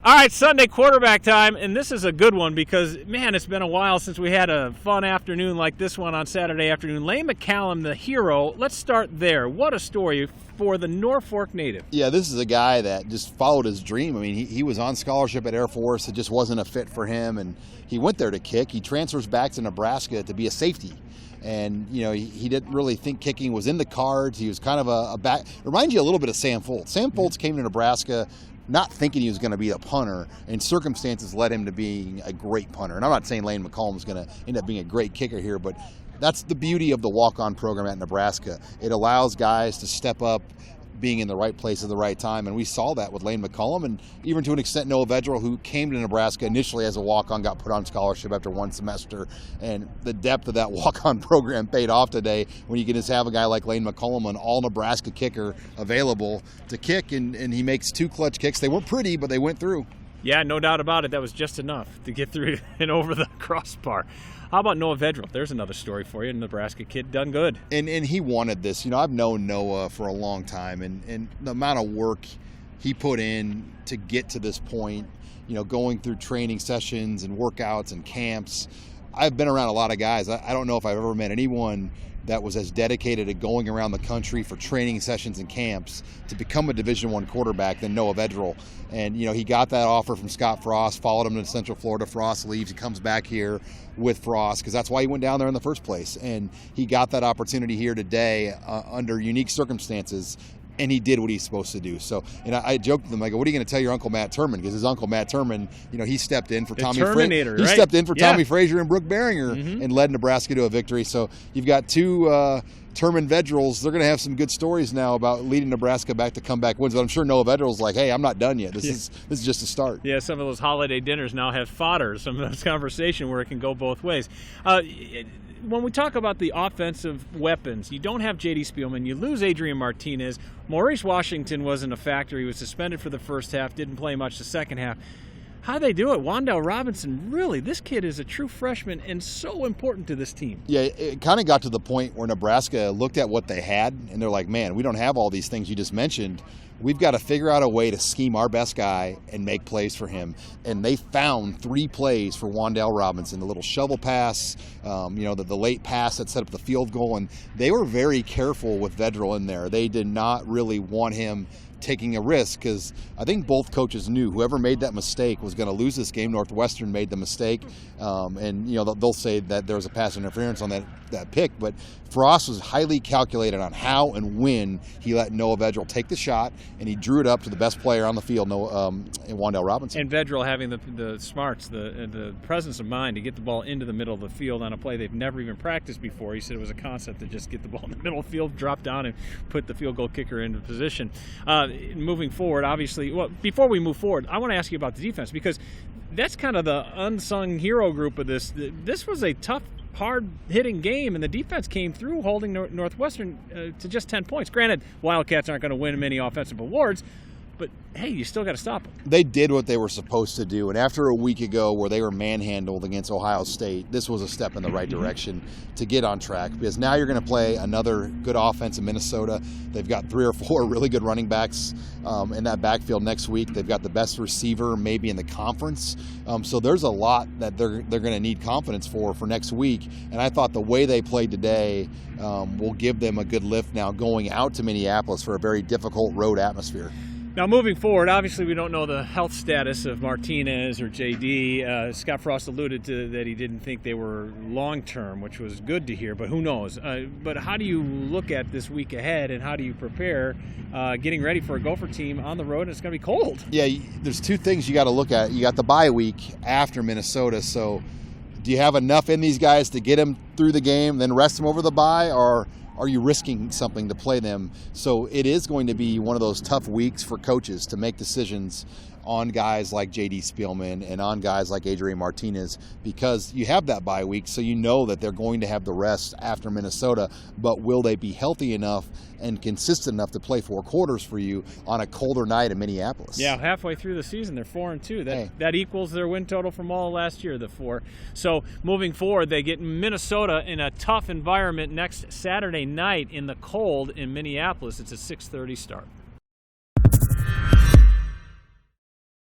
All right, Sunday quarterback time, and this is a good one because, man, it's been a while since we had a fun afternoon like this one on Saturday afternoon. Lane McCallum, the hero. Let's start there. What a story for the Norfolk native. Yeah, this is a guy that just followed his dream. I mean, he was on scholarship at Air Force. It just wasn't a fit for him, and he went there to kick. He transfers back to Nebraska to be a safety. And, you know, he didn't really think kicking was in the cards. He was kind of a back. Reminds you a little bit of Sam Foltz. Sam Foltz came to Nebraska not thinking he was going to be a punter, and circumstances led him to being a great punter. And I'm not saying Lane McCallum is going to end up being a great kicker here, but that's the beauty of the walk-on program at Nebraska. It allows guys to step up, being in the right place at the right time, and we saw that with Lane McCallum, and even to an extent Noah Vedral, who came to Nebraska initially as a walk-on, got put on scholarship after one semester, and the depth of that walk-on program paid off today when you can just have a guy like Lane McCallum, an all-Nebraska kicker, available to kick, and he makes two clutch kicks. They weren't pretty, but they went through. Yeah, no doubt about it. That was just enough to get through and over the crossbar. How about Noah Vedral? There's another story for you. Nebraska kid, done good. And he wanted this. You know, I've known Noah for a long time, and the amount of work he put in to get to this point, you know, going through training sessions and workouts and camps. I've been around a lot of guys. I don't know if I've ever met anyone that was as dedicated to going around the country for training sessions and camps to become a Division I quarterback than Noah Vedral. And, you know, he got that offer from Scott Frost, followed him to Central Florida. Frost leaves. He comes back here with Frost because that's why he went down there in the first place. And he got that opportunity here today under unique circumstances, and he did what he's supposed to do. So, and I joked with him, I go, what are you going to tell your Uncle Matt Turman? Because his Uncle Matt Turman, you know, he stepped in for Tommy Frazier. He stepped in for Tommy Frazier and Brooke Behringer and led Nebraska to a victory. So you've got two Turman Vedrals. They're going to have some good stories now about leading Nebraska back to comeback wins. But I'm sure Noah Vedral's like, hey, I'm not done yet. This is just a start. Yeah, some of those holiday dinners now have fodder, some of those conversation where it can go both ways. When we talk about the offensive weapons, you don't have J.D. Spielman. You lose Adrian Martinez. Maurice Washington wasn't a factor. He was suspended for the first half, didn't play much the second half. How they do it? Wan'Dale Robinson, really, this kid is a true freshman and so important to this team. Yeah, it kind of got to the point where Nebraska looked at what they had, and they're like, man, we don't have all these things you just mentioned. We've got to figure out a way to scheme our best guy and make plays for him. And they found 3 plays for Wan'Dale Robinson, the little shovel pass, you know, the late pass that set up the field goal. And they were very careful with Vedral in there. They did not really want him taking a risk because I think both coaches knew whoever made that mistake was going to lose this game. Northwestern made the mistake, and you know they'll say that there was a pass interference on that pick, but Frost was highly calculated on how and when he let Noah Vedral take the shot, and he drew it up to the best player on the field, Wan'Dale Robinson. And Vedral having the smarts, the presence of mind to get the ball into the middle of the field on a play they've never even practiced before. He said it was a concept to just get the ball in the middle of the field, drop down, and put the field goal kicker into position. Moving forward, obviously, well, before we move forward, I want to ask you about the defense because that's kind of the unsung hero group of this. This was a tough, hard-hitting game, and the defense came through holding Northwestern to just 10 points. Granted, Wildcats aren't going to win many offensive awards, but, hey, you still got to stop them. They did what they were supposed to do, and after a week ago where they were manhandled against Ohio State, this was a step in the right direction to get on track because now you're going to play another good offense in Minnesota. They've got 3 or 4 really good running backs in that backfield next week. They've got the best receiver maybe in the conference. So there's a lot that they're going to need confidence for next week, and I thought the way they played today will give them a good lift now going out to Minneapolis for a very difficult road atmosphere. Now, moving forward, obviously we don't know the health status of Martinez or J.D. Scott Frost alluded to that he didn't think they were long-term, which was good to hear, but who knows? But how do you look at this week ahead, and how do you prepare getting ready for a Gopher team on the road, and it's going to be cold? Yeah, there's 2 things you got to look at. You got the bye week after Minnesota, so do you have enough in these guys to get them through the game, then rest them over the bye, or are you risking something to play them? So it is going to be one of those tough weeks for coaches to make decisions on guys like J.D. Spielman and on guys like Adrian Martinez because you have that bye week, so you know that they're going to have the rest after Minnesota, but will they be healthy enough and consistent enough to play 4 quarters for you on a colder night in Minneapolis? Yeah, halfway through the season, they're 4-2. That equals their win total from all last year, the 4. So moving forward, they get Minnesota in a tough environment next Saturday night in the cold in Minneapolis. It's a 6:30 start.